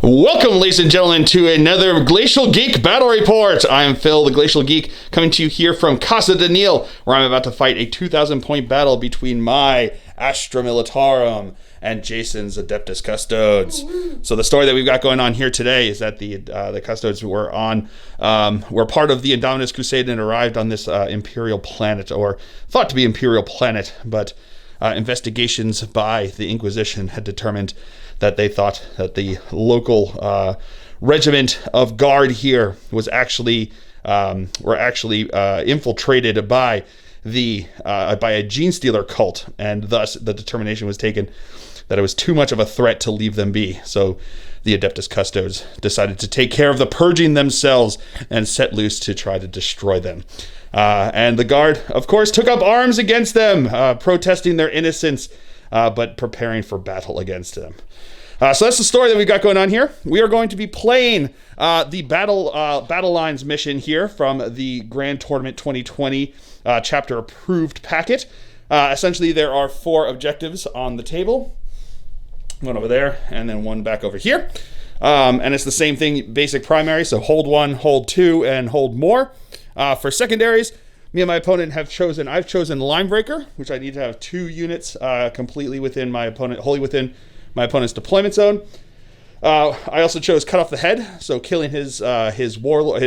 Welcome, ladies and gentlemen, to another Glacial Geek Battle Report. I am Phil, the Glacial Geek, coming to you here from Casa de Neil, where I'm about to fight a 2,000-point battle between my Astra Militarum and Jason's Adeptus Custodes. So the story that we've got going on here today is that the Custodes were part of the Indomitus Crusade and arrived on this Imperial planet, or thought to be Imperial planet, but investigations by the Inquisition had determined that they thought that the local regiment of guard here was actually infiltrated by a gene stealer cult, and thus the determination was taken that it was too much of a threat to leave them be. So the Adeptus Custodes decided to take care of the purging themselves and set loose to try to destroy them. And the guard, of course, took up arms against them, protesting their innocence, but preparing for battle against them. So that's the story that we've got going on here. We are going to be playing the Battle Lines mission here from the Grand Tournament 2020 chapter approved packet. Essentially, there are 4 objectives on the table. One over there, and then one back over here. And it's the same thing, basic primary, so hold 1, hold 2, and hold more. For secondaries, me and my opponent I've chosen Linebreaker, which I need to have 2 units completely within my opponent, wholly within my opponent's deployment zone. I also chose Cut Off the Head, so killing his warlord.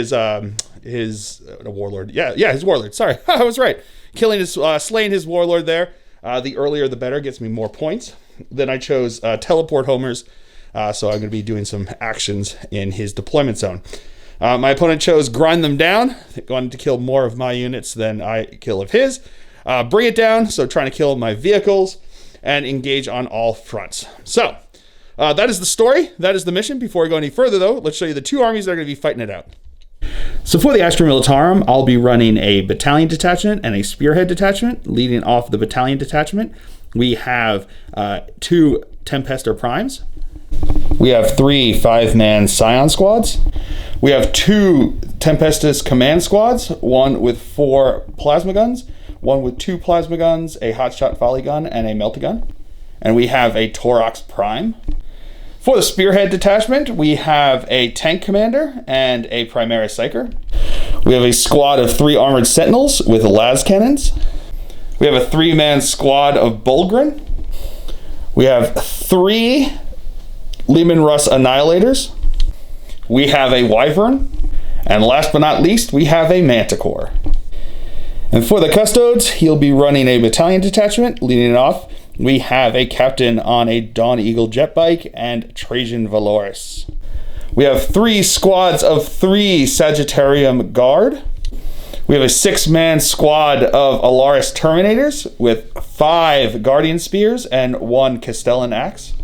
Sorry, I was right. Slaying his warlord there. The earlier the better, gets me more points. Then I chose Teleport Homers, so I'm going to be doing some actions in his deployment zone. My opponent chose Grind Them Down, wanted to kill more of my units than I kill of his. Bring It Down, so trying to kill my vehicles, and engage on all fronts. So, that is the story. That is the mission. Before we go any further, though, let's show you the 2 armies that are going to be fighting it out. So for the Astra Militarum, I'll be running a battalion detachment and a spearhead detachment. Leading off the battalion detachment, we have 2 Tempestor Primes. We have 3 5-man Scion squads. We have 2 Tempestus Command squads, one with 4 plasma guns, one with 2 plasma guns, a hotshot volley gun, and a melta-gun. And we have a Torox Prime. For the Spearhead Detachment, we have a Tank Commander and a Primaris Psyker. We have a squad of 3 Armored Sentinels with las cannons. We have a 3-man squad of Bulgrin. We have 3 Leman Russ Annihilators. We have a Wyvern. And last but not least, we have a Manticore. And for the Custodes, he'll be running a battalion detachment. Leading it off, we have a captain on a Dawn Eagle jet bike and Trajan Valoris. We have 3 squads of 3 Sagittarium Guard. We have a 6-man squad of Alaris Terminators with 5 Guardian Spears and 1 Castellan Axe.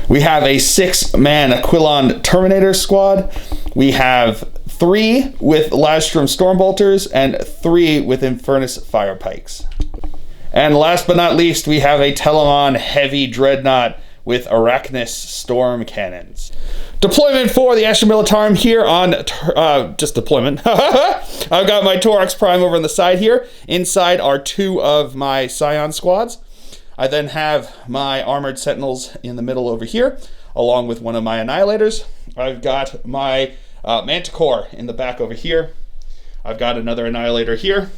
We have a 6-man Aquilon Terminator squad. We have 3 with Ladstrom Stormbolters and 3 with Infernus Fire Pikes. And last but not least, we have a Telemon Heavy Dreadnought with Arachnus Storm Cannons. Deployment for the Astra Militarum here on just deployment. I've got my Torox Prime over on the side here. Inside are 2 of my Scion squads. I then have my Armored Sentinels in the middle over here, along with one of my Annihilators. I've got my Manticore in the back over here. I've got another Annihilator here.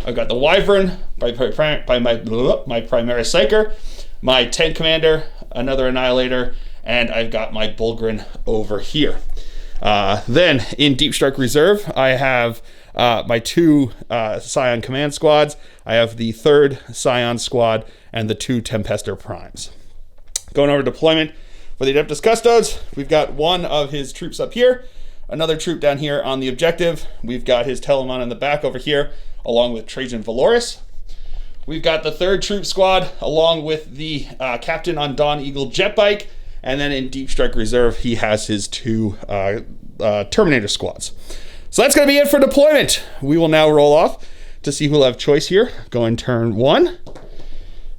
I've got the Wyvern by my Primaris Psyker, my Tank Commander, another Annihilator, and I've got my Bulgrin over here. Then in Deep Strike Reserve, I have my 2 Scion Command squads. I have the 3rd Scion squad and the 2 Tempestor Primes. Going over deployment for the Adeptus Custodes, we've got one of his troops up here, another troop down here on the objective. We've got his Telemon in the back over here, along with Trajan Valoris. We've got the 3rd troop squad, along with the captain on Dawn Eagle jet bike, and then in Deep Strike Reserve, he has his 2 Terminator squads. So that's going to be it for deployment. We will now roll off to see who will have choice here. Going turn 1.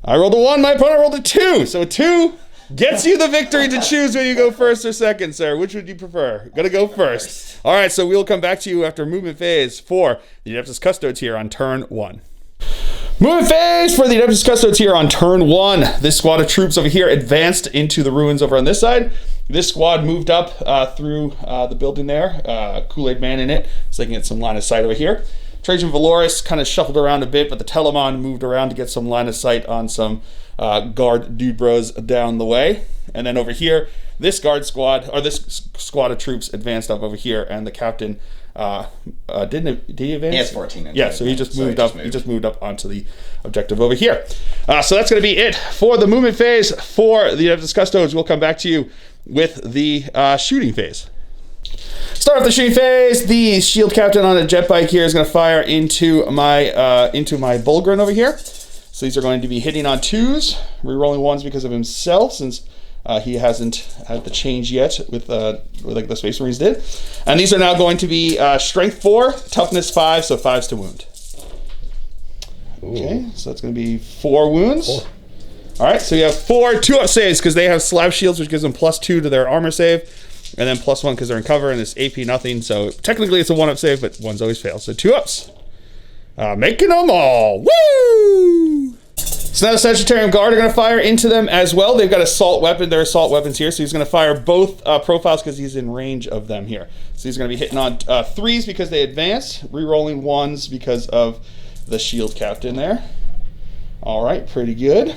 I rolled a 1, my opponent rolled a 2. So 2 gets you the victory to choose whether you go first or second, sir. Which would you prefer? Gonna go first. All right, so we'll come back to you after movement phase for the Adeptus Custodes here on turn 1. Movement phase for the Adeptus Custodes here on turn 1. This squad of troops over here advanced into the ruins over on this side. This squad moved up through the building there. Kool-Aid Man in it, so they can get some line of sight over here. Trajan Valoris kind of shuffled around a bit, but the Telemon moved around to get some line of sight on some guard dude bros down the way. And then over here, this guard squad, or this squad of troops advanced up over here, and the captain did he advance? He has 14. Yeah, so he just moved up. He just moved up onto the objective over here. So that's going to be it for the movement phase for the Adeptus Custodes. We'll come back to you with the shooting phase. Start off the shooting phase. The shield captain on a jet bike here is going to fire into my Bulgrin over here. So these are going to be hitting on 2s, rerolling 1s because of himself, since he hasn't had the change yet with like the Space Marines did. And these are now going to be strength 4, toughness 5, so 5s to wound. Ooh. Okay, so that's going to be 4 wounds. 4. All right, so you have 4 2-up saves because they have slab shields, which gives them +2 to their armor save, and then +1 because they're in cover, and it's AP nothing. So technically it's a 1-up save, but 1s always fail. So 2-ups. Making them all. Woo! So now the Sagittarian Guard are going to fire into them as well. They've got assault weapon. They're assault weapons here, so he's going to fire both profiles because he's in range of them here. So he's going to be hitting on 3s because they advance, re-rolling 1s because of the shield captain there. All right, pretty good.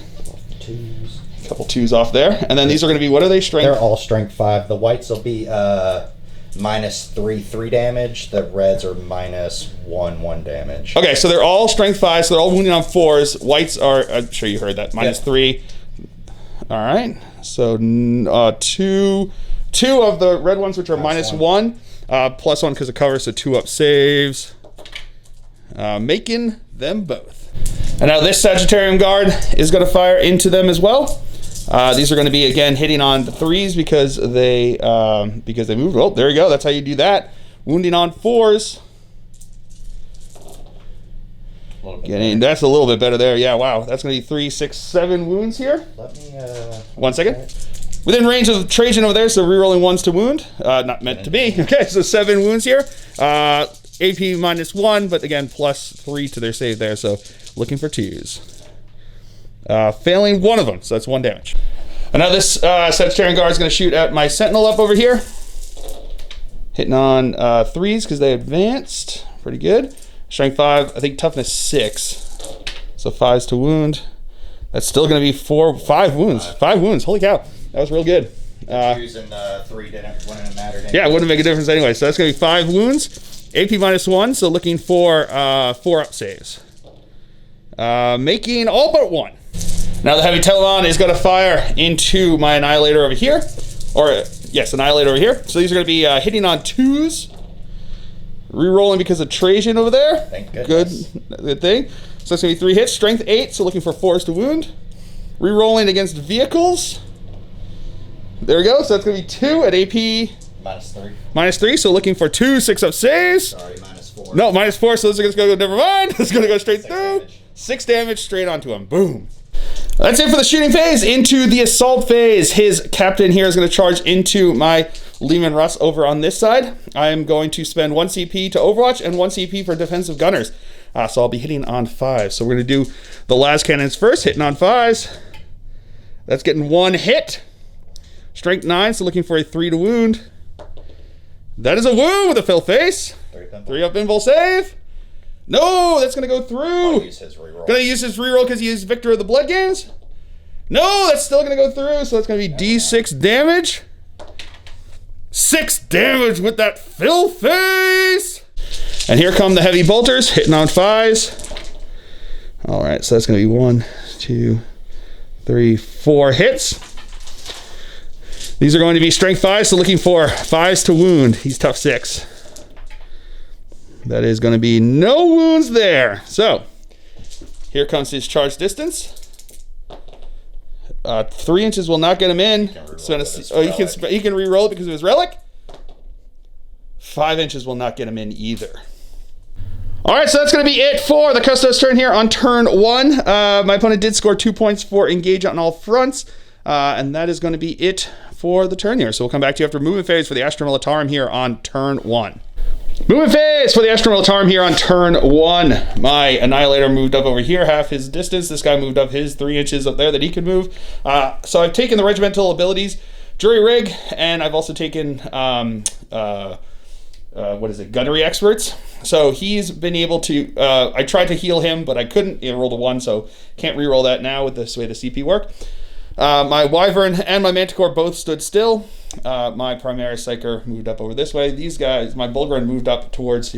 2s. A couple 2s off there. And then these are going to be, what are they, strength? They're all strength 5. The whites will be -3 damage. The reds are -1 damage. Okay, so they're all strength 5, so they're all wounding on 4s. Whites are, I'm sure you heard that, -3. All right, so 2 of the red ones, which are -1, +1 because of cover, so 2-up saves. Making them both. And now this Sagittarian Guard is going to fire into them as well. These are going to be, again, hitting on the 3s because they moved. Oh, there you go. That's how you do that. Wounding on 4s. That's a little bit better there. Yeah, wow. That's going to be 3, 6, 7 wounds here. Let me... 1 second. Within range of Trajan over there, so rerolling 1s to wound. Not meant to be. Okay, so 7 wounds here. AP -1, but again, +3 to their save there, so looking for 2s. Failing 1 of them, so that's 1 damage. And now this Sagittarian Guard is going to shoot at my Sentinel up over here. Hitting on 3s because they advanced. Pretty good. Strength 5, I think toughness 6. So 5s to wound. That's still going to be 5 wounds. 5 wounds, holy cow. That was real good. Using 3 wouldn't have mattered anyway. Yeah, it wouldn't make a difference anyway. So that's going to be 5 wounds. AP -1, so looking for 4-up saves. Making all but 1. Now the Heavy Telemon is going to fire into my Annihilator over here. Or, yes, Annihilator over here. So these are going to be hitting on 2s. Rerolling because of Trajan over there. Thank goodness. Good thing. So that's going to be 3 hits. Strength 8, so looking for 4s to wound. Rerolling against vehicles. There we go. So that's going to be 2 at AP. -3. -3, so looking for 2 6-up saves. Sorry, -4. No, -4, so this is going to go, never mind. It's going to go straight 6 through. damage. 6 damage straight onto him. Boom. That's it for the shooting phase. Into the assault phase. His captain here is going to charge into my Lehman Russ over on this side. I am going to spend 1 CP to Overwatch and 1 CP for defensive gunners. So I'll be hitting on 5. So we're going to do the las cannons first, hitting on 5s. That's getting 1 hit. Strength 9, so looking for a 3 to wound. That is a wound with a fill face. 3-up invul save. No, that's going to go through. Use his reroll. Going to use his reroll because he used Victor of the Blood Games. No, that's still going to go through, so that's going to be D6 damage. 6 damage with that fill face. And here come the heavy bolters hitting on 5s. All right, so that's going to be 1, 2, 3, 4 hits. These are going to be strength 5, so looking for 5s to wound. He's tough 6. That is going to be no wounds there. So here comes his charge distance. 3 inches will not get him in. He can re-roll it because of his relic. 5 inches will not get him in either. All right, so that's going to be it for the Custodes turn here on turn 1. My opponent did score 2 points for engage on all fronts, and that is going to be it for the turn here. So we'll come back to you after movement phase for the Astra Militarum here on turn 1. Movement phase for the Astra Militarum here on turn 1. My Annihilator moved up over here, half his distance. This guy moved up his 3 inches up there that he could move. So I've taken the regimental abilities jury rig, and I've also taken gunnery experts. So he's been able to, I tried to heal him, but I couldn't. He rolled a 1, so can't re-roll that now with this way the CP work. My Wyvern and my Manticore both stood still. My Primaris Psyker moved up over this way. These guys, my Bulgaren moved up towards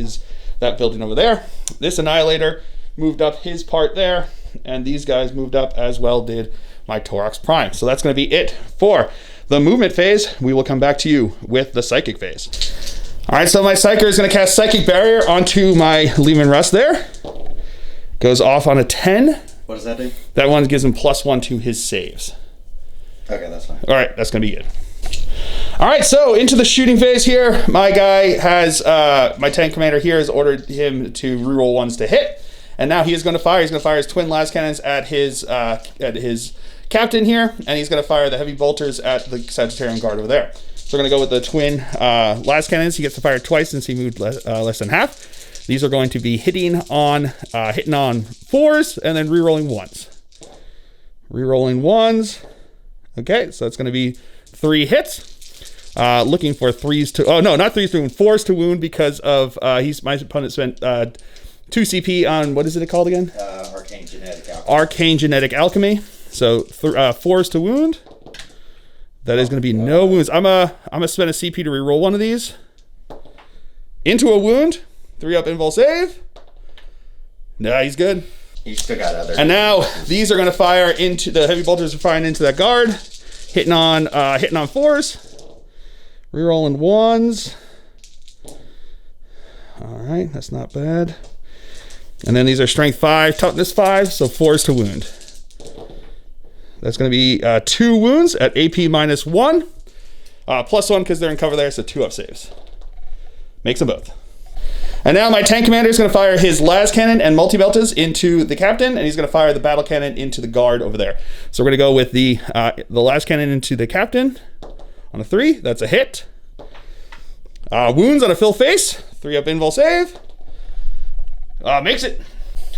that building over there. This Annihilator moved up his part there, and these guys moved up as well did my Taurox Prime. So that's going to be it for the movement phase. We will come back to you with the Psychic phase. All right, so my Psyker is going to cast Psychic Barrier onto my Leman Russ there. Goes off on a 10. What does that do? That one gives him +1 to his saves. Okay, that's fine. All right, that's going to be good. All right, so into the shooting phase here. My guy has, my tank commander here has ordered him to reroll 1s to hit. And now he is going to fire. He's going to fire his twin las cannons at his captain here. And he's going to fire the heavy bolters at the Sagittarian Guard over there. So we're going to go with the twin las cannons. He gets to fire twice since he moved less than half. These are going to be hitting on 4s and then re-rolling 1s. Re-rolling 1s. Okay, so that's going to be 3 hits. Looking for 3s to... Oh, no, not 3s to wound. 4s to wound because of... my opponent spent 2 CP on... What is it called again? Arcane Genetic Alchemy. Arcane Genetic Alchemy. So 4s to wound. That is going to be no wounds. I'm gonna spend a CP to reroll 1 of these. Into a wound. 3-up invul save. Nah, he's good. You still got other. And now these are going to fire into the heavy bolters are firing into that guard, hitting on 4s, rerolling 1s. All right, that's not bad. And then these are strength 5, toughness 5, so 4s to wound. That's going to be 2 wounds at AP -1, +1 because they're in cover there, so 2-up saves. Makes them both. And now my tank commander is going to fire his las cannon and multi-beltas into the captain, and he's going to fire the battle cannon into the guard over there. So we're going to go with the las cannon into the captain on a 3. That's a hit. Wounds on a fill face. 3-up invul save. Makes it.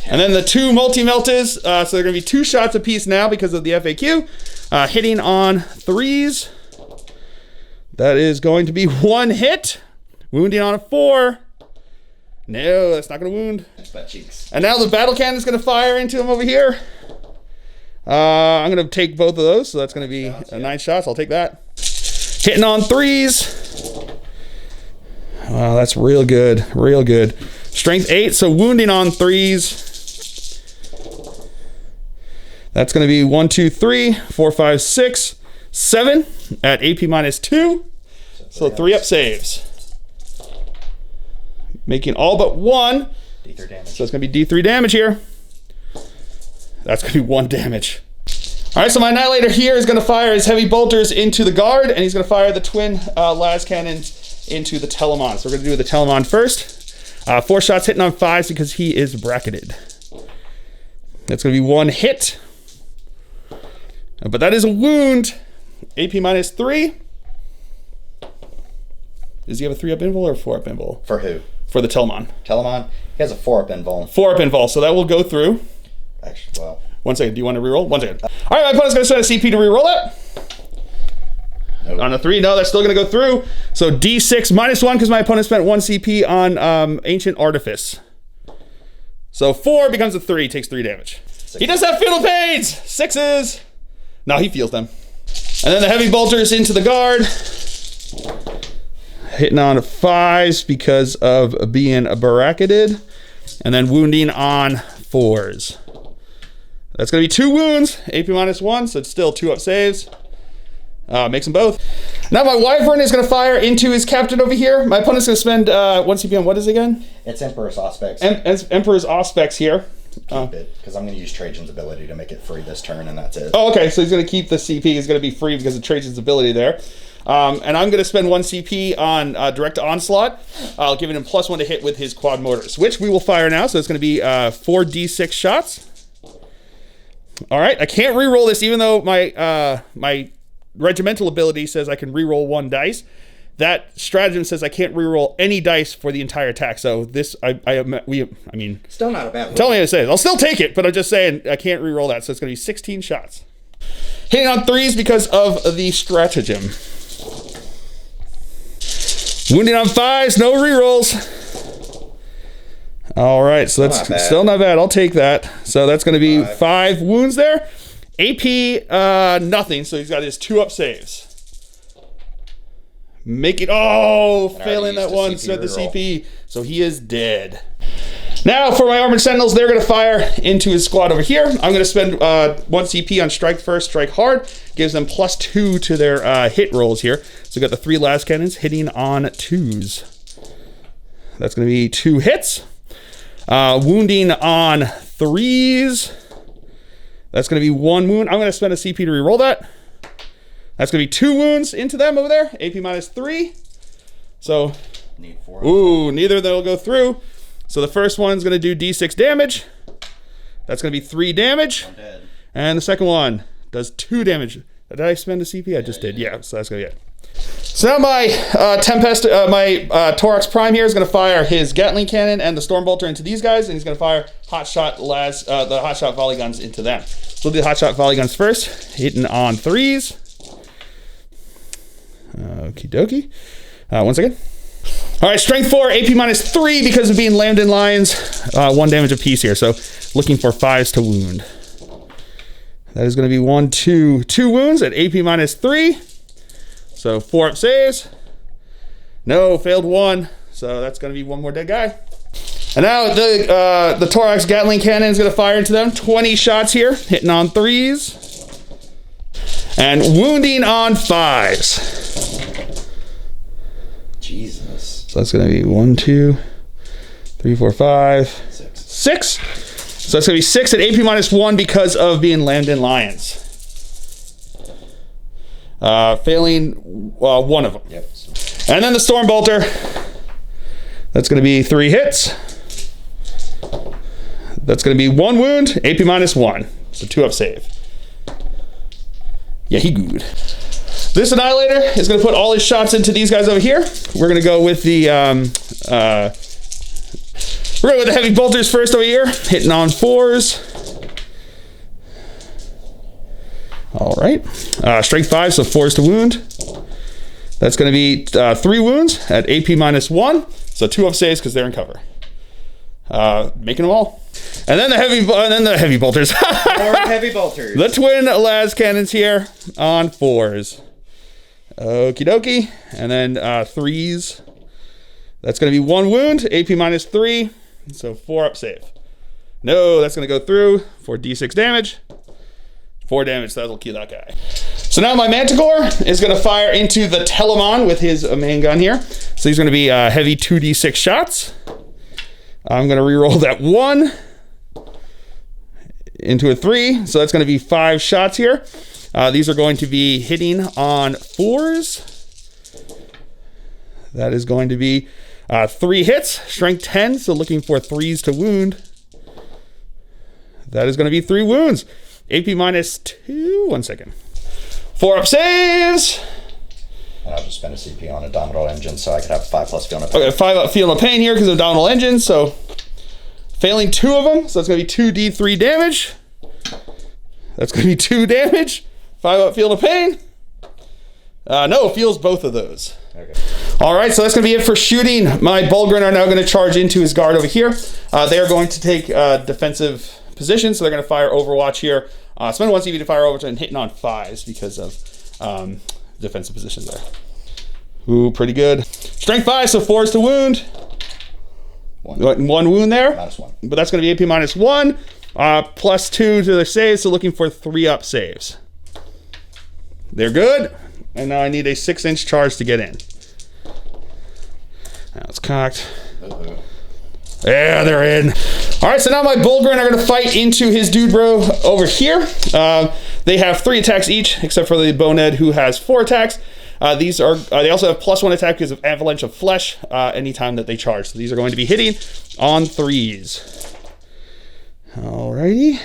And then the 2 multi-meltas. So they're going to be 2 shots apiece now because of the FAQ. Hitting on 3s. That is going to be 1 hit. Wounding on a 4. No, that's not going to wound. Butt cheeks. And now the battle cannon is going to fire into him over here. I'm going to take both of those, so that's going to be 9 shots. I'll take that. Hitting on 3s. Wow, that's real good. Real good. Strength 8, so wounding on 3s. That's going to be 1, 2, 3, 4, 5, 6, 7 at AP -2. So 3-up saves. Making all but 1. D3 damage. So it's going to be D3 damage here. That's going to be 1 damage. All right, so my Annihilator here is going to fire his heavy bolters into the guard, and he's going to fire the twin las cannons into the Telemon. So we're going to do the Telemon first. 4 shots hitting on 5s because he is bracketed. That's going to be 1 hit. But that is a wound. AP -3. Does he have a 3-up invul or a 4-up invul? For who? For the Telemon. Telemon? He has a 4-up invul. 4-up invul, so that will go through. Actually, well. 1 second, do you want to reroll? 1 second. All right, my opponent's going to spend a CP to reroll that. Nope. On a 3, no, that's still going to go through. So D6 -1 because my opponent spent 1 CP on Ancient Artifice. So 4 becomes a 3, takes 3 damage. 6. He does have Fatal Pains! 6s! No, he feels them. And then the heavy bolters into the guard. Hitting on 5s because of being bracketed. And then wounding on 4s. That's going to be 2 wounds, AP -1, so it's still 2-up saves. Makes them both. Now my Wyvern is going to fire into his captain over here. My opponent's going to spend 1 CP on what is it again? It's Emperor's Auspex. Emperor's Auspex here. Keep it, because I'm going to use Trajan's ability to make it free this turn, and that's it. Oh, okay, so he's going to keep the CP. He's going to be free because of Trajan's ability there. And I'm going to spend 1 CP on Direct Onslaught, giving him +1 to hit with his quad mortars, which we will fire now. So it's going to be 4d6 shots. All right, I can't re-roll this, even though my regimental ability says I can re-roll 1 dice. That stratagem says I can't re-roll any dice for the entire attack. So this, I mean, still not a bad roll. Tell me how to say it. I'll still take it, but I'm just saying I can't re-roll that. So it's going to be 16 shots. Hitting on 3s because of the stratagem. Wounding on 5s, no rerolls. All right, so that's still not bad. I'll take that. So that's going to be 5 wounds there. AP, nothing. So he's got his 2-up saves. Make it, failing that one, spent the CP. So he is dead. Now for my Armored Sentinels, they're going to fire into his squad over here. I'm going to spend 1 CP on strike first, strike hard. Gives them +2 to their hit rolls here. So we got the 3 las cannons hitting on 2s. That's going to be 2 hits. Wounding on 3s. That's going to be 1 wound. I'm going to spend a CP to reroll that. That's going to be 2 wounds into them over there. AP -3. So, need 4. Ooh, neither of them will go through. So the first one's going to do D6 damage. That's going to be 3 damage. I'm dead. And the second one does 2 damage. Did I spend a CP? I just did. Yeah, so that's going to be it. So now my Torax Prime here is going to fire his Gatling cannon and the Stormbolter into these guys, and he's going to fire the hotshot volley guns into them. So we'll do the hotshot volley guns first, hitting on 3s. Okie dokie. 1 second. All right, strength 4, AP -3 because of being lammed in lions. 1 damage apiece here, so looking for 5s to wound. That is going to be 1, 2 wounds at AP -3. So 4-up saves. No, failed 1. So that's going to be 1 more dead guy. And now the Torax Gatling cannon is going to fire into them. 20 shots here, hitting on 3s. And wounding on 5s. Jesus. So that's going to be 1, 2, 3, 4, 5, 6. So that's going to be 6 at AP -1 because of being lammed in lions. Failing 1 of them. Yep. And then the Stormbolter. That's going to be 3 hits. That's going to be 1 wound, AP -1. So 2-up save. Yeah, he good. This Annihilator is going to put all his shots into these guys over here. We're going to go with the heavy bolters first over here, hitting on 4s. All right, strength 5, so 4s to wound. That's going to be 3 wounds at AP -1, so 2-up saves because they're in cover. Making them all. And then the heavy bolters. More heavy bolters. The twin las cannons here on 4s. Okie dokie. And then 3s. That's going to be 1 wound, AP -3, so 4-up save. No, that's going to go through for D6 damage. 4 damage, so that'll kill that guy. So now my Manticore is going to fire into the Telemon with his main gun here. So he's going to be heavy 2d6 shots. I'm going to reroll that 1 into a 3. So that's going to be 5 shots here. These are going to be hitting on 4s. That is going to be 3 hits, strength 10. So looking for 3s to wound. That is going to be 3 wounds. AP -2. 1 second. 4-up saves. And I'll just spend a CP on Indomitus Engine so I could have 5+ Feel No Pain. Okay, 5-up Feel No Pain here because of Indomitus Engine. So failing 2 of them. So that's going to be 2d3 damage. That's going to be 2 damage. 5-up Feel No Pain. No, feels both of those. Okay. All right, so that's going to be it for shooting. My Bulgrin are now going to charge into his guard over here. They are going to take defensive position, so they're going to fire Overwatch here. Spend 1 CP to fire Overwatch and hitting on 5s because of defensive positions there. Ooh, pretty good. Strength 5, so 4s to wound. 1 wound there. -1. But that's going to be AP -1. +2 to their saves, so looking for 3-up saves. They're good. And now I need a 6-inch charge to get in. Now it's cocked. Yeah, they're in. All right, so now my Bulgrin are going to fight into his dude bro over here. They have 3 attacks each, except for the Bonehead, who has 4 attacks. They also have +1 attack because of Avalanche of Flesh anytime that they charge. So these are going to be hitting on 3s. Alrighty.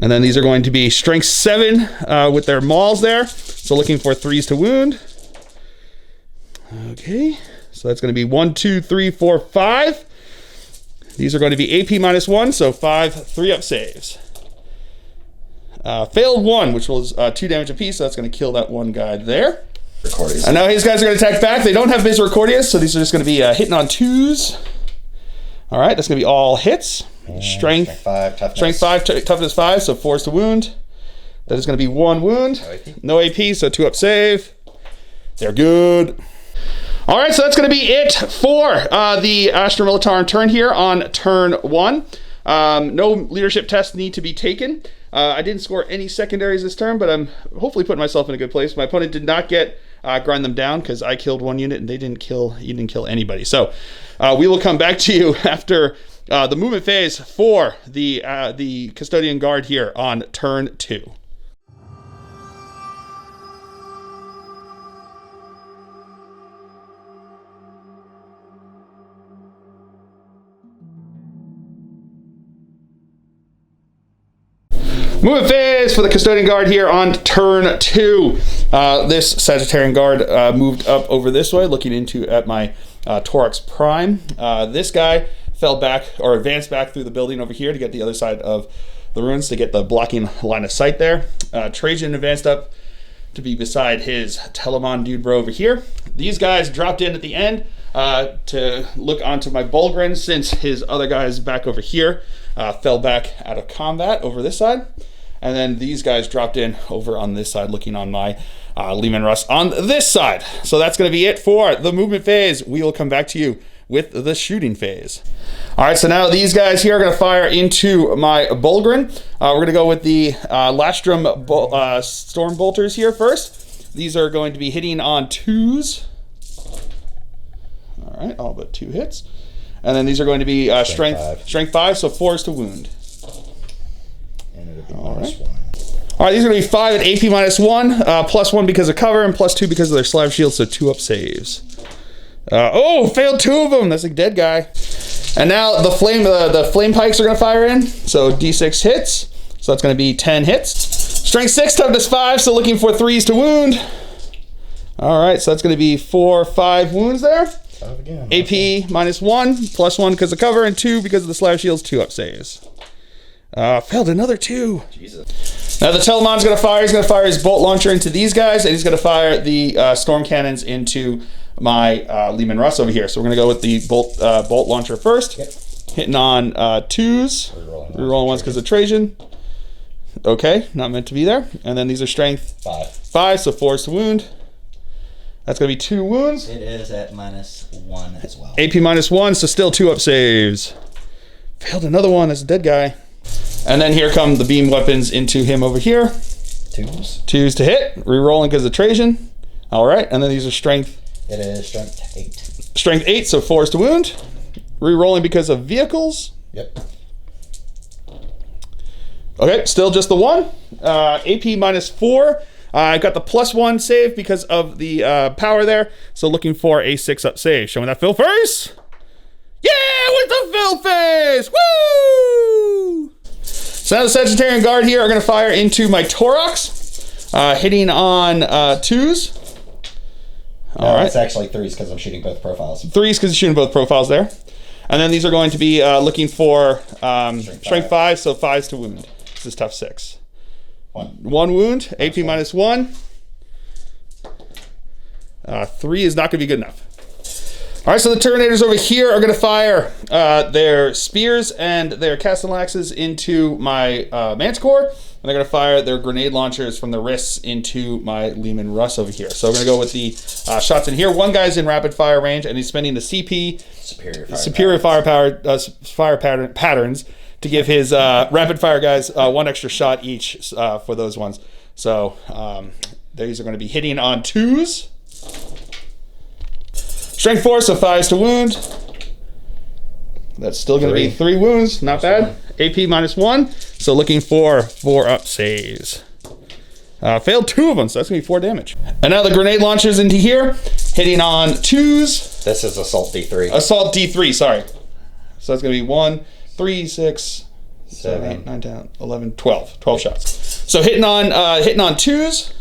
And then these are going to be strength 7 with their mauls there. So looking for 3s to wound. Okay. So that's going to be 1, 2, 3, 4, 5. These are going to be AP -1, so 5 3-up saves. Failed 1, which was 2 damage apiece, so that's going to kill that one guy there. Recordius. And now these guys are going to attack back. They don't have Misericordias, so these are just going to be hitting on 2s. All right, that's going to be all hits. Strength 5, toughness. Strength 5, toughness 5, so 4s to wound. That is going to be 1 wound. No AP, so 2 up save. They're good. All right, so that's going to be it for the Astra Militarum turn here on turn 1. No leadership tests need to be taken. I didn't score any secondaries this turn, but I'm hopefully putting myself in a good place. My opponent did not get grind them down because I killed 1 unit and you didn't kill anybody. So we will come back to you after the movement phase for the Custodian Guard here on turn 2. Movement phase for the Custodian Guard here on turn 2. This Sagittarian Guard moved up over this way, looking at my Torax Prime. This guy fell back, or advanced back through the building over here to get the other side of the ruins, to get the blocking line of sight there. Trajan advanced up to be beside his Telemon dude bro over here. These guys dropped in at the end to look onto my Bulgrin, since his other guys back over here fell back out of combat over this side. And then these guys dropped in over on this side, looking on my Leman Russ on this side. So that's going to be it for the movement phase. We will come back to you with the shooting phase. All right, so now these guys here are going to fire into my Bulgrin. We're going to go with the Lastrum Storm Bolters here first. These are going to be hitting on 2s. All right, all but 2 hits. And then these are going to be strength 5, so 4s to wound. And it'll be All -1. All right, these are going to be 5 at AP -1, +1 because of cover, and +2 because of their Slav shield, so 2 up saves. Failed 2 of them. That's a dead guy. And now the flame pikes are going to fire in, so D6 hits. So that's going to be 10 hits. Strength 6, toughness 5, so looking for 3s to wound. All right, so that's going to be 4, 5 wounds there. Again, AP -1, +1 because of cover, and 2 because of the Slav shields, 2 up saves. Failed another 2. Jesus. Now the Telemon's going to fire. He's going to fire his bolt launcher into these guys, and he's going to fire the storm cannons into my Leman Russ over here. So we're going to go with the bolt launcher first. Yep. Hitting on 2s. Rerolling 1s because of Trajan. Okay, not meant to be there. And then these are strength 5, so 4s to wound. That's going to be 2 wounds. It is at -1 as well. AP -1, so still 2 up saves. Failed another one. That's a dead guy. And then here come the beam weapons into him over here. 2s. 2s to hit. Rerolling because of Trajan. All right, and then these are strength. It is strength 8. Strength 8, so 4s to wound. Rerolling because of vehicles. Yep. Okay, still just the 1. AP -4. I got the +1 save because of the power there. So looking for a 6 up save. Showing that fill face. Yeah, with the fill face. Woo! So now the Sagittarian Guard here are going to fire into my Torax, hitting on 2s. All right. It's actually 3s because I'm shooting both profiles. 3s because you're shooting both profiles there. And then these are going to be looking for strength 5, so 5s to wound. This is tough 6. 1 wound, AP -1. 3 is not going to be good enough. All right, so the Terminators over here are going to fire their spears and their Castellaxes into my Manticore, and they're going to fire their grenade launchers from the wrists into my Leman Russ over here. So we're going to go with the shots in here. One guy's in rapid fire range, and he's spending the CP, superior fire patterns, to give his rapid fire guys 1 extra shot each for those ones. So these are going to be hitting on 2s. Strength 4, so 5s to wound. That's still going to be 3 wounds. Not bad. AP -1, so looking for 4 up saves. Failed 2 of them, so that's going to be 4 damage. And now the grenade launchers into here, hitting on 2s. This is Assault D3. Assault D3, sorry. So that's going to be 1, 3, 6, 7, 8, 9, 10, 11, 12. 12 shots. So hitting on 2s.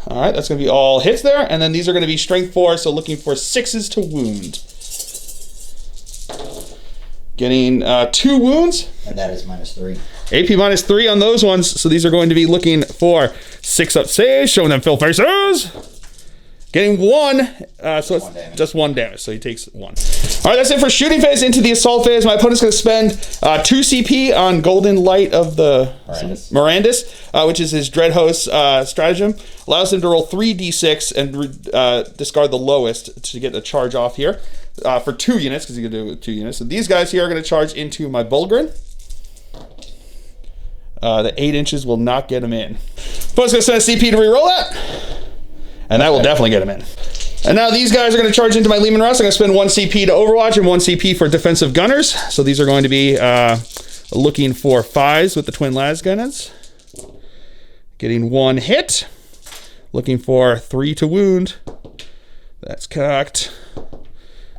All right, that's going to be all hits there. And then these are going to be strength 4, so looking for 6s to wound. Getting 2 wounds. And that is -3. AP -3 on those ones. So these are going to be looking for 6-up saves, showing them fill faces. Getting 1, so it's just 1 damage. So he takes 1. All right, that's it for shooting phase. Into the assault phase, my opponent's going to spend 2 CP on Golden Light of the Mirandus, which is his Dreadhost stratagem. Allows him to roll 3d6 and discard the lowest to get a charge off here for 2 units, because you can do it with 2 units. So these guys here are going to charge into my Bulgrin. The 8 inches will not get him in. Opponent's going to send a CP to reroll that. And that will definitely get him in. And now these guys are going to charge into my Leman Russ. I'm going to spend 1 CP to Overwatch and 1 CP for defensive gunners. So these are going to be looking for 5s with the twin las gunners. Getting 1 hit. Looking for 3 to wound. That's cocked.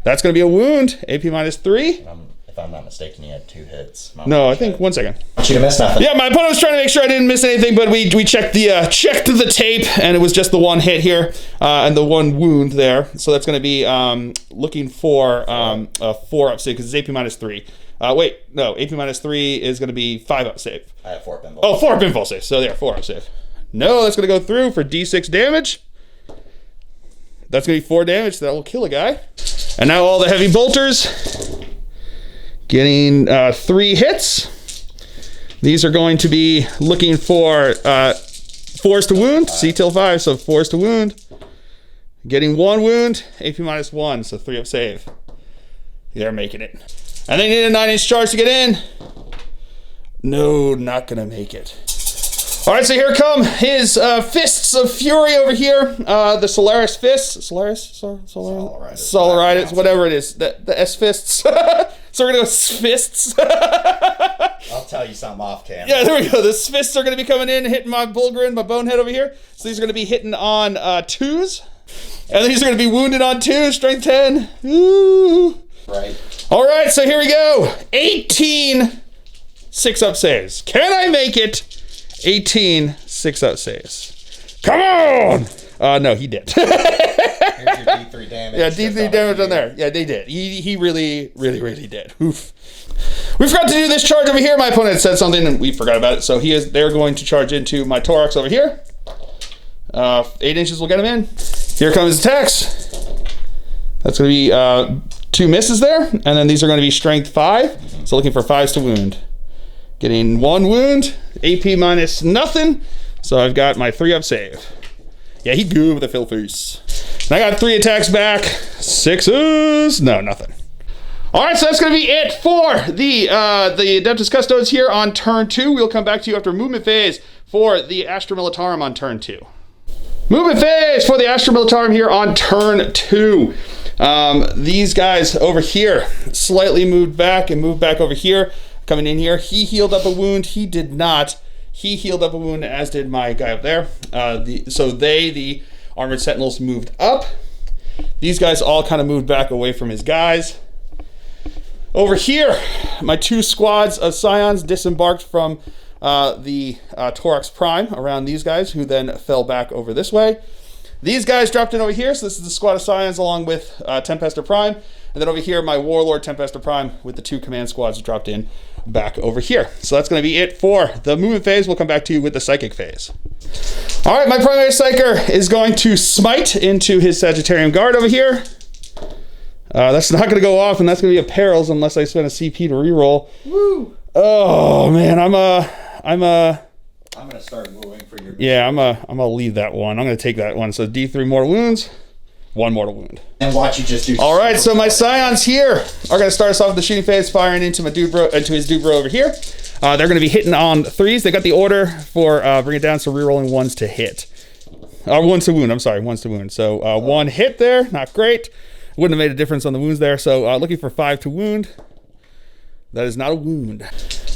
That's going to be a wound. AP -3. If I'm not mistaken, he had 2 hits. No, I think 1 second. I want you to miss nothing. Yeah, my opponent was trying to make sure I didn't miss anything, but we checked the tape, and it was just the 1 hit here and the 1 wound there. So that's going to be looking for a 4-up save because it's AP -3. Wait, no, AP -3 is going to be 5-up save. I have 4 pinball. Oh, 4 pinball save. So there, 4-up save. No, that's going to go through for D6 damage. That's going to be 4 damage. So that will kill a guy. And now all the heavy bolters. Getting 3 hits. These are going to be looking for 4s to wound. C till 5, so 4s to wound. Getting 1 wound. AP -1, so 3-up save. They're making it. And they need a 9-inch charge to get in. No, not gonna make it. All right, so here come his Fists of Fury over here. The Solaris Fists. Solaritis, whatever it is. The S-Fists. So we're going to go Fists. I'll tell you something off camera. Yeah, there we go. The Fists are going to be coming in, hitting my Bulgrin, my Bonehead over here. So these are going to be hitting on 2s. And these are going to be wounded on 2, strength 10. Ooh. Right. All right, so here we go. 18 6-up saves. Can I make it? 18 6-up saves. Come on! No, he did. Here's your D3 damage. Yeah, D3 damage on there. Yeah, they did. He really did. Oof. We forgot to do this charge over here. My opponent had said something and we forgot about it. So they're going to charge into my Thorax over here. 8 inches will get him in. Here comes his attacks. That's going to be 2 misses there. And then these are going to be strength 5. So looking for 5s to wound. Getting 1 wound. AP -0. So I've got my 3-up save. Yeah, he good with a fill face. And I got 3 attacks back. 6s. No, nothing. All right, so that's going to be it for the Adeptus Custodes here on turn 2. We'll come back to you after movement phase for the Astra Militarum on turn 2. Movement phase for the Astra Militarum here on turn 2. These guys over here slightly moved back and moved back over here. Coming in here, he healed up a wound. He did not. He healed up a wound, as did my guy up there. The Armored Sentinels, moved up. These guys all kind of moved back away from his guys. Over here, my 2 squads of Scions disembarked from the Thorax Prime around these guys, who then fell back over this way. These guys dropped in over here, so this is the squad of Scions along with Tempestor Prime. And then over here, my Warlord Tempestor Prime with the 2 command squads dropped in back over here. So that's going to be it for the movement phase. We'll come back to you with the psychic phase. All right, my primary psyker is going to smite into his Sagittarian Guard over here. That's not going to go off, and that's going to be a perils unless I spend a CP to reroll. Woo! Oh man, I'm gonna start moving for your. Yeah, I'm gonna leave that one. I'm gonna take that one. So D3 more wounds, 1 mortal wound. And watch you just do. All right, so my Scions here are gonna start us off with the shooting phase, firing into my dude bro, into his dude bro over here. They're gonna be hitting on 3s. They got the order for bring it down, so rerolling 1s to hit. 1s to wound. I'm sorry, 1s to wound. So 1 hit there, not great. Wouldn't have made a difference on the wounds there. So looking for 5 to wound. That is not a wound.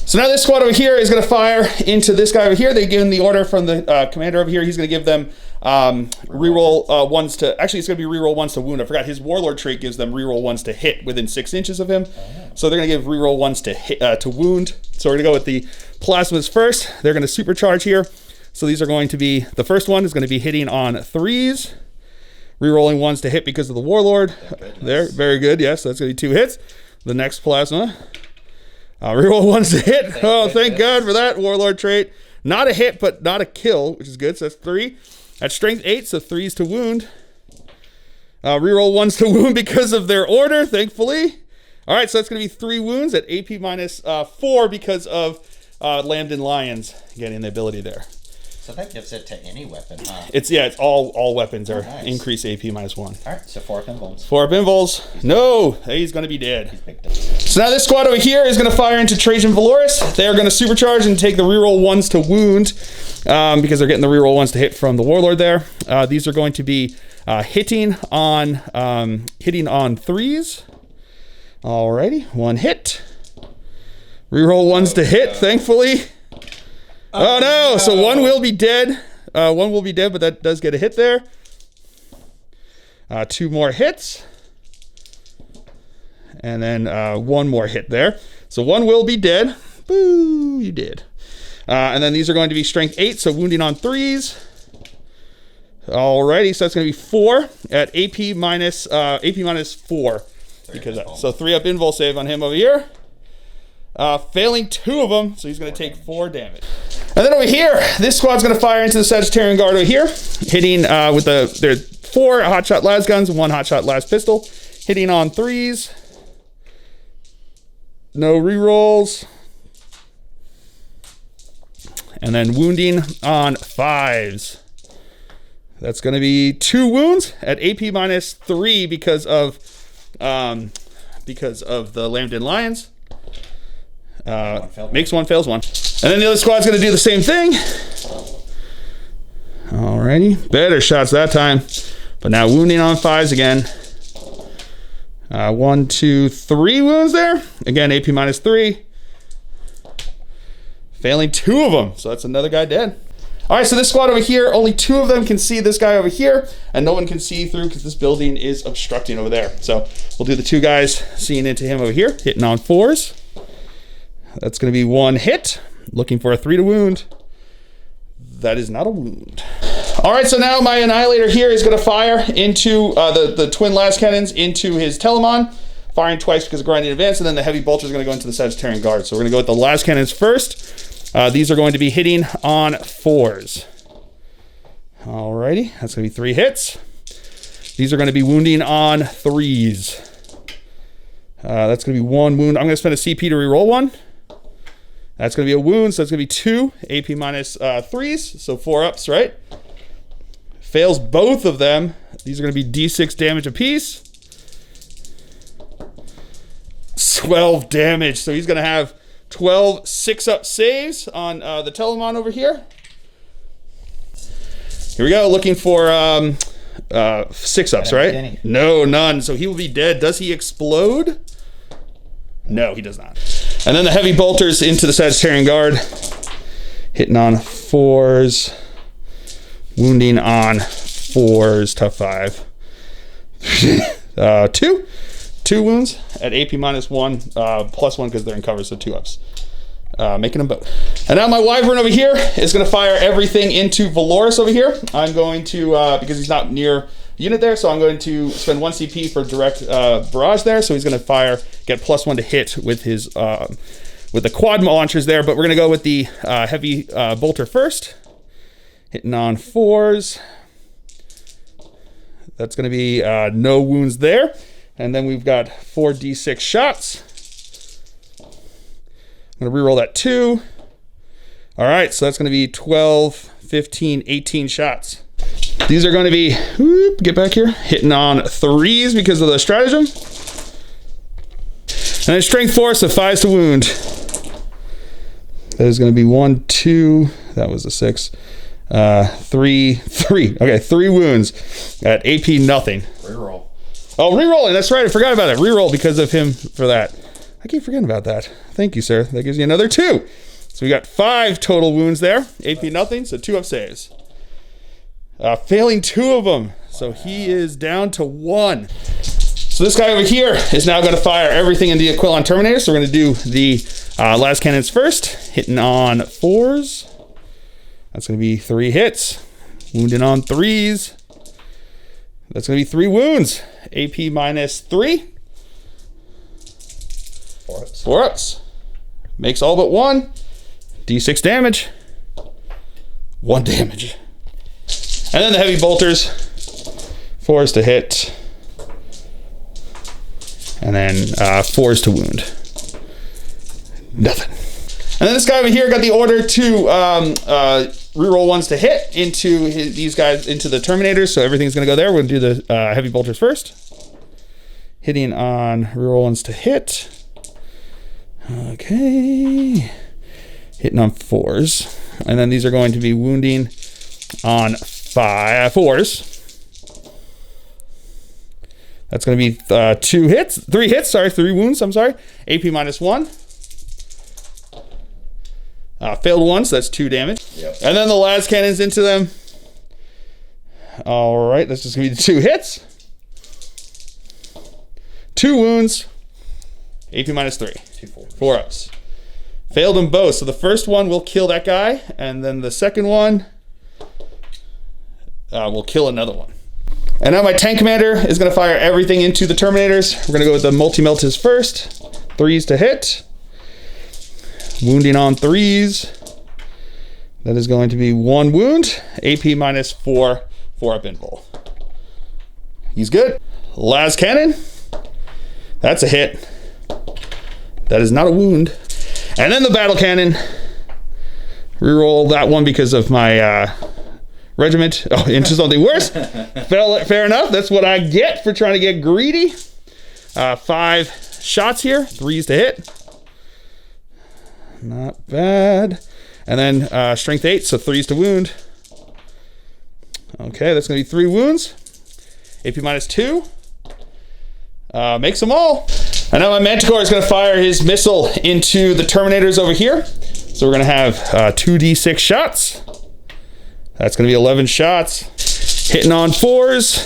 So now this squad over here is going to fire into this guy over here. They give him the order from the commander over here. He's going to give them reroll 1s to... Actually, it's going to be reroll 1s to wound. I forgot his Warlord trait gives them reroll 1s to hit within 6 inches of him. So they're going to give reroll 1s to hit, to wound. So we're going to go with the plasmas first. They're going to supercharge here. So these are going to be... The first one is going to be hitting on 3s. Rerolling 1s to hit because of the Warlord. There, very good. Yes, that's going to be 2 hits. The next plasma Reroll ones to hit. Oh, thank God for that Warlord trait. Not a hit, but not a kill, which is good. So that's 3. That's strength 8, so 3s to wound. Reroll 1s to wound because of their order, thankfully. All right, so that's going to be 3 wounds at AP minus 4 because of Lambden Lions getting the ability there. So that gives it to any weapon, huh? It's all weapons are increase AP minus 1. All right, so 4 up involves. 4 up involves. No, he's going to be dead. He's big dead. So now this squad over here is going to fire into Trajan Valoris. They are going to supercharge and take the reroll 1s to wound because they're getting the reroll 1s to hit from the Warlord there. These are going to be hitting on 3s. Alrighty, 1 hit. Reroll 1s to hit, thankfully. Oh no, so 1 will be dead. 1 will be dead, but that does get a hit there. 2 more hits. And then 1 more hit there. So 1 will be dead. Boo, you did. And then these are going to be strength 8, so wounding on 3s. Alrighty, so that's going to be 4 at AP minus 4. Because so 3 up invul save on him over here. Failing 2 of them, so he's going to take 4 damage. And then over here, this squad's going to fire into the Sagittarian Guard over here, hitting with their 4 hotshot las guns and 1 hotshot las pistol, hitting on 3s. No rerolls. And then wounding on 5s. That's going to be 2 wounds at AP minus 3 because of the Lambden Lions. Makes 1, fails 1. And then the other squad's going to do the same thing. Alrighty. Better shots that time. But now wounding on 5s again. 1, 2, 3 wounds there. Again, AP minus 3. Failing 2 of them. So that's another guy dead. Alright, so this squad over here, only 2 of them can see this guy over here, and no one can see through because this building is obstructing over there. So we'll do the 2 guys seeing into him over here, hitting on 4s. That's going to be 1 hit, looking for a 3 to wound. That is not a wound. Alright, so now my Annihilator here is going to fire into the twin las cannons into his Telemon, firing twice because of grinding advance, and then the heavy bolter is going to go into the Sagittarian Guard. So we're going to go with the las cannons first. These are going to be hitting on 4s. Alrighty, that's going to be 3 hits. These are going to be wounding on 3s. That's going to be 1 wound. I'm going to spend a CP to reroll 1. That's going to be a wound, so that's going to be 2 AP minus 3s, so 4 ups, right? Fails both of them. These are going to be D6 damage apiece. 12 damage, so he's going to have 12 6-up saves on the Telemon over here. Here we go, looking for 6-ups, right? No, none. So he will be dead. Does he explode? No, he does not. And then the heavy bolters into the Sagittarian Guard, hitting on 4s, wounding on 4s, tough 5. 2 wounds at AP minus 1, plus 1 because they're in cover, so 2 ups. Making them both. And now my Wyvern over here is going to fire everything into Valoris over here. I'm going to, because he's not near unit there, so I'm going to spend 1 CP for direct barrage there. So he's going to get plus 1 to hit with his, with the quad launchers there. But we're going to go with the heavy bolter first. Hitting on 4s. That's going to be no wounds there. And then we've got 4d6 shots. I'm going to reroll that 2. All right, so that's going to be 12, 15, 18 shots. These are going to be, get back here, hitting on 3s because of the stratagem. And then strength 4, so 5s to wound. That is going to be 1, 2, that was a 6. 3. Okay, 3 wounds at AP nothing. Reroll. Oh, rerolling. That's right. I forgot about it. Reroll because of him for that. I keep forgetting about that. Thank you, sir. That gives you another 2. So we got 5 total wounds there. AP nothing, so 2 up saves. Failing 2 of them. So he is down to 1. So this guy over here is now going to fire everything in the Aquilon Terminator. So we're going to do the las cannons first. Hitting on 4s. That's going to be 3 hits. Wounding on 3s. That's going to be 3 wounds. AP minus 3. 4 ups. 4 ups. Makes all but 1. D6 damage. 1 damage. And then the heavy bolters. 4s to hit. And then 4s to wound. Nothing. And then this guy over here got the order to reroll 1s to hit into these guys, into the Terminators. So everything's going to go there. We're going to do the heavy bolters first. Hitting on reroll 1s to hit. Okay. Hitting on 4s. And then these are going to be wounding on 4s. That's going to be 3 wounds, I'm sorry. AP -1. Failed 1, so that's 2 damage. Yep. And then the las cannons into them. All right, that's just going to be the 2 hits. 2 wounds. AP -3. 4 ups. Failed them both. So the first one will kill that guy, and then the second one will kill another one. And now my tank commander is going to fire everything into the Terminators. We're going to go with the multi-meltas first. 3s to hit. Wounding on 3s. That is going to be 1 wound. AP -4. 4 up invul. He's good. Las cannon. That's a hit. That is not a wound. And then the battle cannon. Reroll that one because of my regiment. Oh, into something worse. Fair enough. That's what I get for trying to get greedy. 5 shots here. 3s to hit. Not bad. And then strength 8, so 3s to wound. Okay, that's going to be 3 wounds. AP -2. Makes them all. And now my Manticore is going to fire his missile into the Terminators over here. So we're going to have 2d6 shots. That's going to be 11 shots. Hitting on 4s.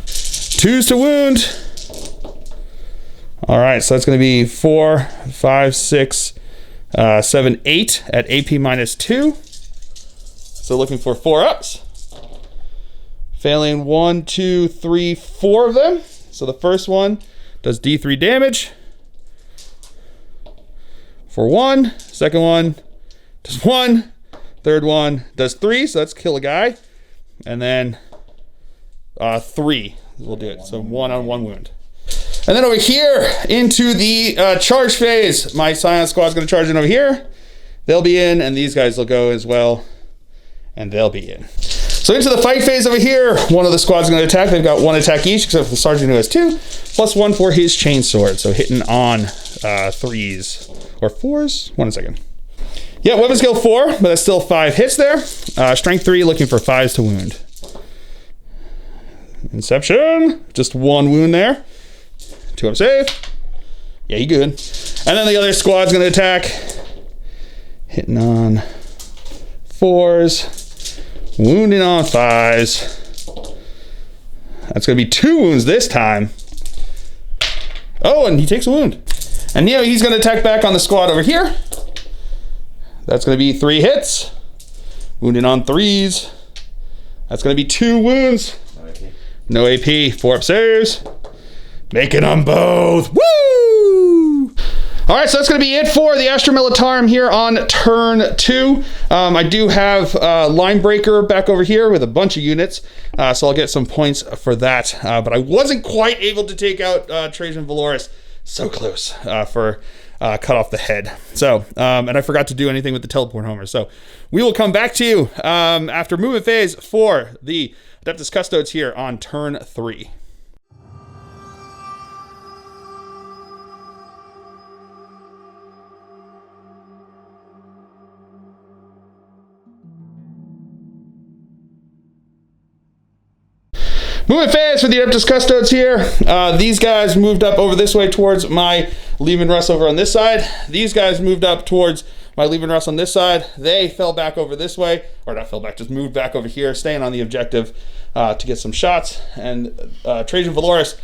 2s to wound. All right, so that's going to be 4, 5, 6, 7, 8 at AP -2. So looking for 4 ups. Failing 1, 2, 3, 4 of them. So the first one does D3 damage for 1. Second one does 1. Third one does 3. So let's kill a guy. And then 3 will do it. So 1 on 1 wound. And then over here into the charge phase, my Scion squad is going to charge in over here. They'll be in, and these guys will go as well, and they'll be in. So into the fight phase over here, one of the squads is going to attack. They've got 1 attack each, except for the sergeant who has 2, plus 1 for his chainsword. So hitting on 3s or 4s. 1 second. Yeah, weapon skill 4, but that's still 5 hits there. Strength 3, looking for 5s to wound. Inception, just 1 wound there. 2 up save. Yeah, he good. And then the other squad's going to attack. Hitting on 4s. Wounding on 5s. That's going to be 2 wounds this time. Oh, and he takes a wound. And now he's going to attack back on the squad over here. That's going to be 3 hits. Wounding on 3s. That's going to be 2 wounds. No AP. 4 up saves. Making them both. Woo! All right, so that's going to be it for the Astra Militarum here on turn 2. I do have Line Breaker back over here with a bunch of units, so I'll get some points for that. But I wasn't quite able to take out Trajan Valoris. So close for cut off the head. So, and I forgot to do anything with the teleport homer. So we will come back to you after movement phase for the Adeptus Custodes here on turn 3. Movement phase for the Adeptus Custodes here. These guys moved up over this way towards my Leman Russ over on this side. These guys moved up towards my Leman Russ on this side. They fell back over this way, or not fell back, just moved back over here, staying on the objective to get some shots. And Trajan Valoris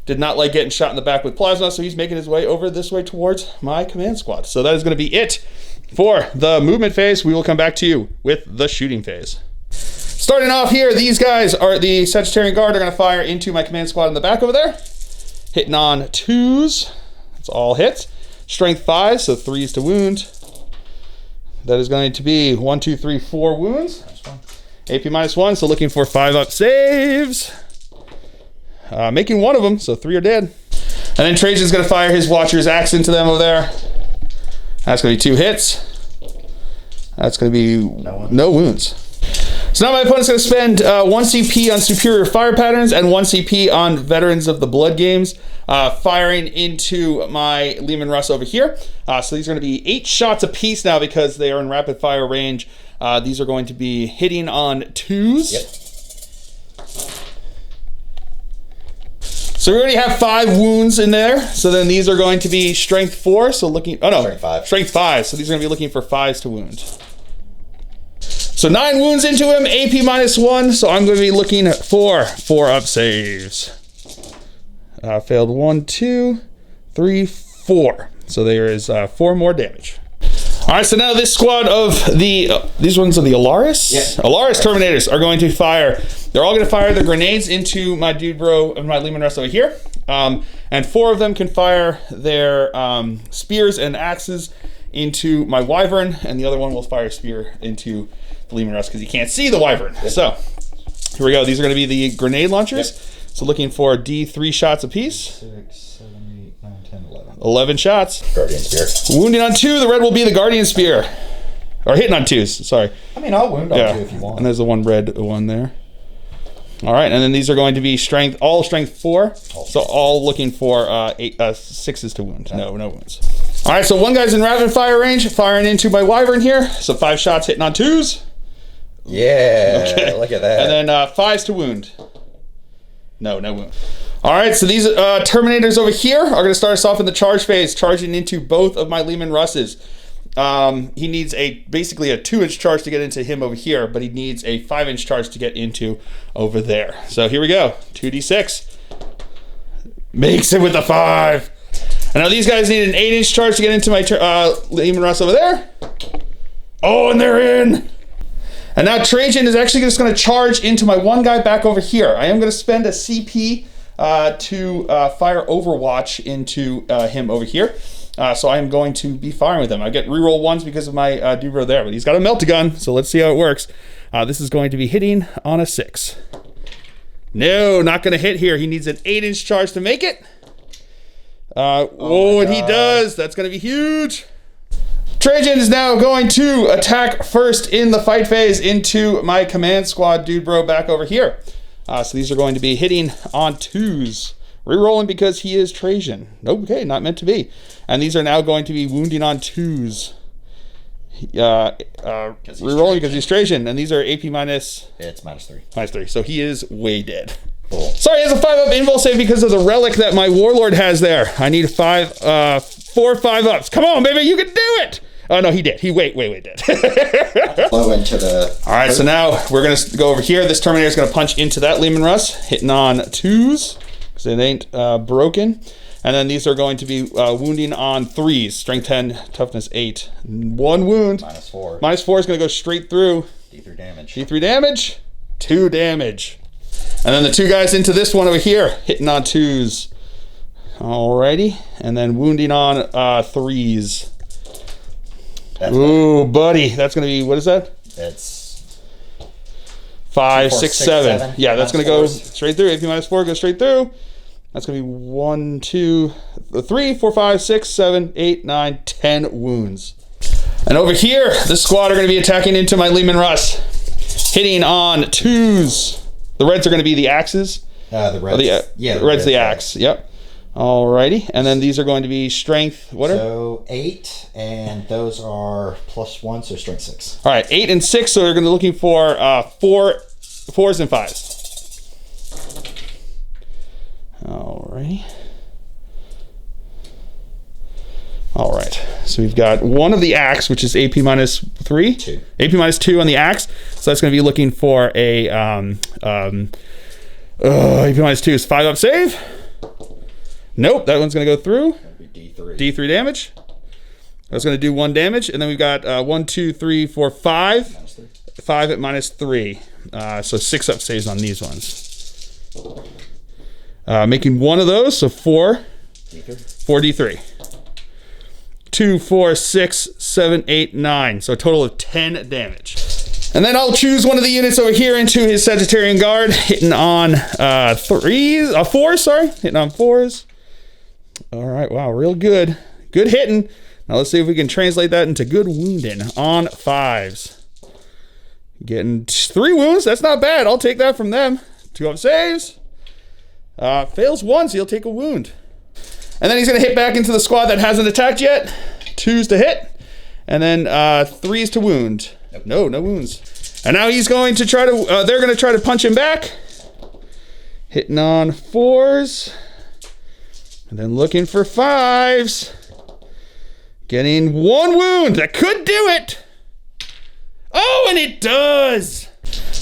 did not like getting shot in the back with plasma, so he's making his way over this way towards my command squad. So that is going to be it for the movement phase. We will come back to you with the shooting phase. Starting off here, these guys are the Sagittarian Guard are going to fire into my command squad in the back over there. Hitting on 2s. That's all hits. Strength 5, so 3s to wound. That is going to be 1, 2, 3, 4 wounds. AP -1, so looking for 5-up saves. Making one of them, so 3 are dead. And then Trajan's going to fire his Watcher's Axe into them over there. That's going to be 2 hits. That's going to be no wounds. So now my opponent's going to spend 1 CP on Superior Fire Patterns and 1 CP on Veterans of the Blood Games, firing into my Leman Russ over here. So these are going to be 8 shots apiece now because they are in rapid fire range. These are going to be hitting on 2s. Yep. So we already have 5 wounds in there. So then these are going to be Strength 4. So looking, oh no, Strength 5. Strength 5. So these are going to be looking for 5s to wound. So 9 wounds into him, AP -1. So I'm going to be looking for 4-up saves. Failed 1, 2, 3, 4. So there is 4 more damage. All right, so now this squad of these ones are the Alaris? Yeah. Alaris Terminators are going to fire. They're all going to fire their grenades into my dude bro, my Leman Russ over here. And 4 of them can fire their spears and axes into my Wyvern, and the other one will fire a spear into the Leman Russ because he can't see the Wyvern. Yep. So here we go. These are going to be the grenade launchers. Yep. So looking for D3 shots apiece. 6, 7, 8, 9, 10, 11. 11 shots. Guardian Spear. Wounding on 2. The red will be the Guardian Spear. Or hitting on 2s, sorry. I mean, I'll wound on 2 if you want. And there's the one red one there. All right, and then these are going to be all strength 4. So all looking for 6s to wound. No wounds. All right, so one guy's in rapid fire range, firing into my Wyvern here. So 5 shots hitting on 2s. Yeah, okay. Look at that. And then 5s to wound. No wound. All right, so these Terminators over here are going to start us off in the charge phase, charging into both of my Leman Russes. He needs basically a 2-inch charge to get into him over here, but he needs a 5-inch charge to get into over there. So here we go, 2d6. Makes it with a 5. And now these guys need an 8-inch charge to get into my Leman Russ over there. Oh, and they're in. And now Trajan is actually just going to charge into my one guy back over here. I am going to spend a CP to fire Overwatch into him over here. So I am going to be firing with him. I get reroll 1s because of my Dubro there, but he's got a melt-a-gun, so let's see how it works. This is going to be hitting on a 6. No, not going to hit here. He needs an 8-inch charge to make it. And he does. That's going to be huge. Trajan is now going to attack first in the fight phase into my command squad dude bro back over here. So these are going to be hitting on 2s. Rerolling because he is Trajan. Okay, not meant to be. And these are now going to be wounding on 2s. Rerolling because he's Trajan. And these are AP minus... It's -3. -3. So he is way dead. Cool. Sorry, he has a 5-up invul save because of the relic that my Warlord has there. I need 4 5-ups. Come on, baby, you can do it! Oh, no, he did. He way did. Low into the... All right, so now we're going to go over here. This Terminator is going to punch into that Leman Russ, hitting on 2s, because it ain't broken. And then these are going to be wounding on 3s, strength 10, toughness 8. 1 wound. -4. -4 is going to go straight through. D3 damage. D3 damage, 2 damage. And then the 2 guys into this one over here, hitting on 2s. Alrighty, and then wounding on 3s. Ooh, buddy, that's going to be, what is that? It's 5, 6, 7. Yeah, that's going to go -4s. straight through. AP -4 goes straight through. That's going to be 1, 2, 3, 4, 5, 6, 7, 8, 9, 10 wounds. And over here, this squad are going to be attacking into my Leman Russ, hitting on 2s. The reds are going to be the axes. The reds. The red's the axe. Yep. Alrighty, and then these are going to be strength. What are? So 8, and those are +1, so strength 6. All right, 8 and 6. So we're going to be looking for 4s and 5s. Alrighty. All right, so we've got one of the axe, which is AP -3. 2. AP -2 on the axe. So that's going to be looking for a AP -2 is 5-up save. Nope, that one's going to go through. D3. D3 damage. That's going to do 1 damage. And then we've got 1, 2, 3, 4, 5. -3. 5 at -3. So 6-up saves on these ones. Making one of those, so 4. D3. 4 D3. 2, 4, 6, 7, 8, 9. So a total of 10 damage. And then I'll choose one of the units over here into his Sagittarian Guard, hitting on 4s, sorry. Hitting on 4s. All right, wow, real good. Good hitting. Now let's see if we can translate that into good wounding on 5s. Getting 3 wounds, that's not bad. I'll take that from them. 2 up saves. Fails 1, so he'll take a wound. And then he's gonna hit back into the squad that hasn't attacked yet. 2s to hit. And then 3s to wound. No wounds. And now he's going to try to, they're going to try to punch him back. Hitting on 4s. And then looking for 5s. Getting 1 wound. That could do it. Oh, and it does.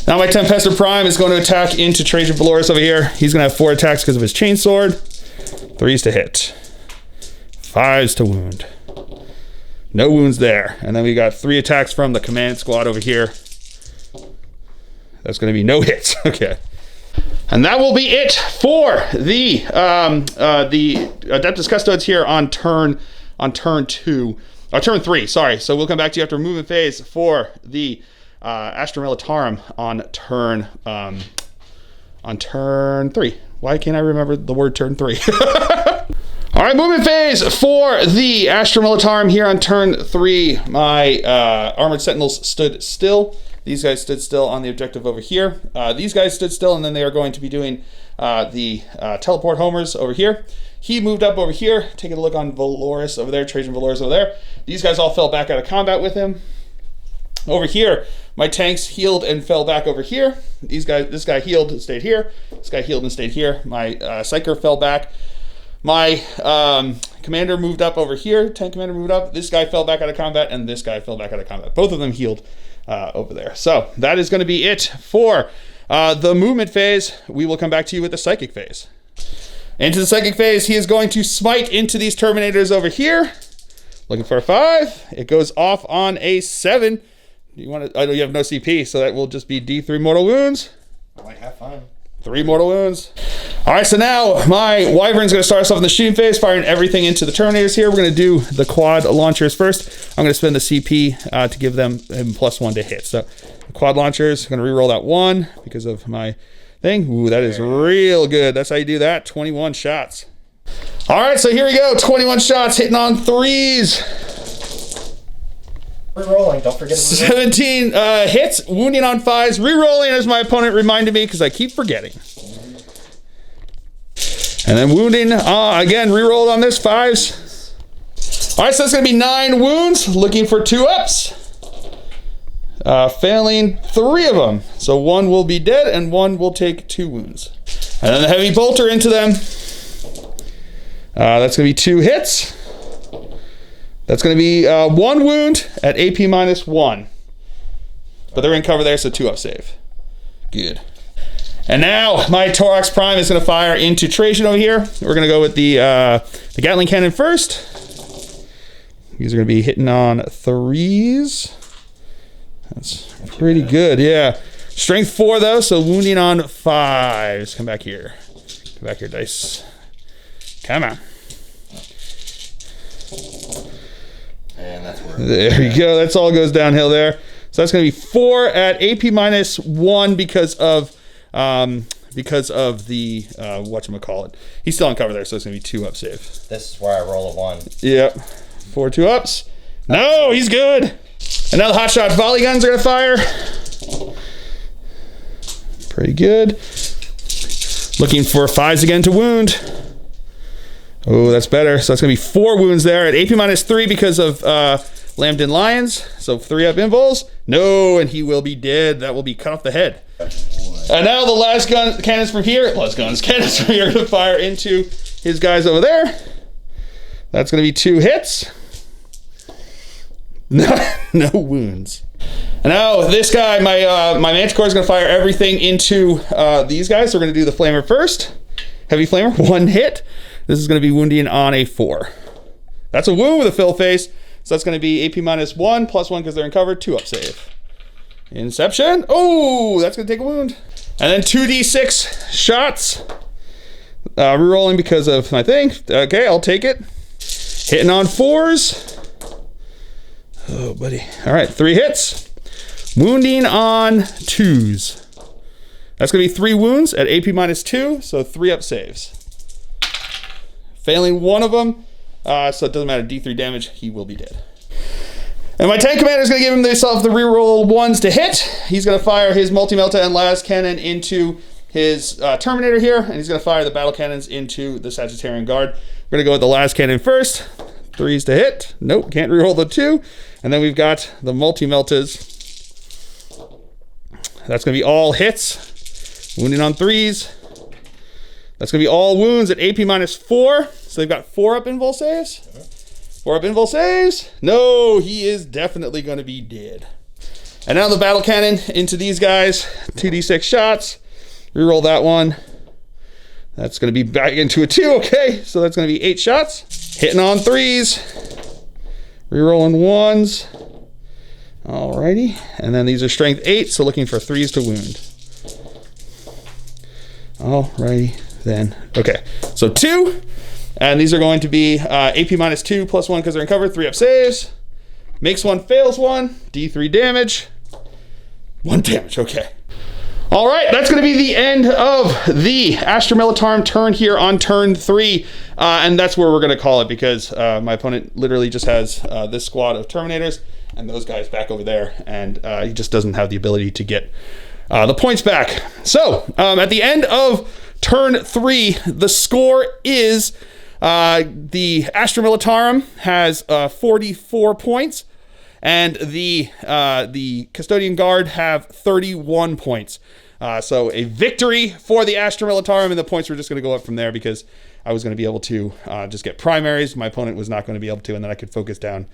Now my Tempestor Prime is going to attack into Trajan Valoris over here. He's going to have 4 attacks because of his chainsword. 3s to hit. 5s to wound. No wounds there. And then we got 3 attacks from the command squad over here. That's going to be no hits. Okay. And that will be it for the Adeptus Custodes here on turn 3. Sorry. So we'll come back to you after movement phase for the Astra Militarum on turn 3. Why can't I remember the word turn 3? All right, movement phase for the Astra Militarum here on turn 3. My Armored Sentinels stood still. These guys stood still on the objective over here. These guys stood still, and then they are going to be doing the teleport homers over here. He moved up over here, taking a look on Valoris over there, Trajan Valoris over there. These guys all fell back out of combat with him. Over here, my tanks healed and fell back over here. This guy healed and stayed here. This guy healed and stayed here. My Psyker fell back. My commander moved up over here. Tank commander moved up. This guy fell back out of combat, and this guy fell back out of combat. Both of them healed over there. So that is going to be it for the movement phase. We will come back to you with the psychic phase. Into the psychic phase, he is going to smite into these Terminators over here. Looking for a 5. It goes off on a 7. You want to? I know you have no CP, so that will just be D3 mortal wounds. I might have fun. 3 mortal wounds. All right, so now my Wyvern's going to start us off in the shooting phase, firing everything into the Terminators here. We're going to do the quad launchers first. I'm going to spend the CP to give them +1 to hit. So the quad launchers, I'm going to reroll that 1 because of my thing. Ooh, that is real good. That's how you do that. 21 shots. All right, so here we go. 21 shots hitting on 3s. Rerolling, don't forget. 17 hits, wounding on 5s, rerolling as my opponent reminded me because I keep forgetting. And then wounding, again, rerolled on this, 5s. All right, so that's going to be 9 wounds, looking for 2 ups. Failing 3 of them. So 1 will be dead and 1 will take 2 wounds. And then the heavy bolter into them. That's going to be 2 hits. That's going to be 1 wound at AP -1. But they're in cover there, so 2 up save. Good. And now my Thorax Prime is going to fire into Trajan over here. We're going to go with the Gatling Cannon first. These are going to be hitting on 3s. That's pretty good, yeah. Strength 4 though, so wounding on 5s. Come back here. Come back here, dice. Come on. And that's where. There you go. That's all goes downhill there. So that's going to be 4 at AP -1 because of the whatchamacallit. He's still on cover there, so it's going to be 2 up save. This is where I roll a 1. Yep. 4 2 ups. No, he's good. And now the hotshot volley guns are going to fire. Pretty good. Looking for 5s again to wound. Oh, that's better. So that's going to be 4 wounds there at AP -3 because of Lambden Lions. So 3 up invols. No, and he will be dead. That will be cut off the head. And now the last cannons from here. Cannons from here are going to fire into his guys over there. That's going to be 2 hits. No wounds. And now this guy, my Manticore is going to fire everything into these guys. So we're going to do the Flamer first. Heavy Flamer, 1 hit. This is going to be wounding on a 4. That's a wound with a fill face. So that's going to be AP -1 +1 because they're in cover. 2 up save. Inception. Oh, that's going to take a wound. And then 2d6 shots. Rerolling because of my thing. Okay, I'll take it. Hitting on 4s. Oh, buddy. All right, 3 hits. Wounding on 2s. That's going to be 3 wounds at AP -2, so 3 up saves. Failing one of them, so it doesn't matter, D3 damage, he will be dead. And my tank commander is going to give himself the reroll 1s to hit. He's going to fire his multi-melta and las cannon into his Terminator here, and he's going to fire the battle cannons into the Sagittarian Guard. We're going to go with the las cannon first. 3s to hit. Nope, can't reroll the 2. And then we've got the multi-meltas. That's going to be all hits. Wounding on 3s. That's going to be all wounds at AP -4. So they've got 4 up invul saves. 4 up invul saves. No, he is definitely going to be dead. And now the battle cannon into these guys. 2d6 shots. Reroll that one. That's going to be back into a 2. Okay, so that's going to be 8 shots. Hitting on 3s. Rerolling 1s. Alrighty. And then these are strength 8, so looking for 3s to wound. Alrighty then. Okay, so 2. And these are going to be AP -2 +1 because they're in cover. 3 up saves. Makes 1, fails 1. D3 damage. 1 damage, okay. All right, that's going to be the end of the Astra Militarum turn here on turn 3. And that's where we're going to call it because my opponent literally just has this squad of Terminators and those guys back over there. And he just doesn't have the ability to get the points back. So at the end of turn 3, the score is the Astra Militarum has 44 points. And the Custodian Guard have 31 points. So a victory for the Astra Militarum, and the points were just going to go up from there because I was going to be able to just get primaries. My opponent was not going to be able to, and then I could focus down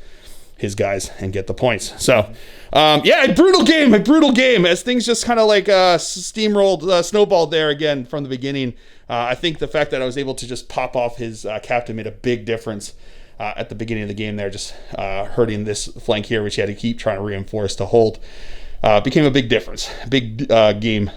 his guys and get the points. So, yeah, a brutal game as things just kind of like steamrolled, snowballed there again from the beginning. I think the fact that I was able to just pop off his captain made a big difference. At the beginning of the game there, just hurting this flank here, which he had to keep trying to reinforce to hold, became a big difference, big game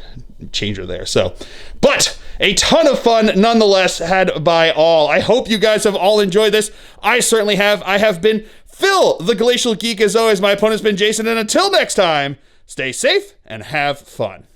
changer there. So, but a ton of fun nonetheless had by all. I hope you guys have all enjoyed this. I certainly have. I have been Phil, the Glacial Geek, as always. My opponent's been Jason, and until next time, stay safe and have fun.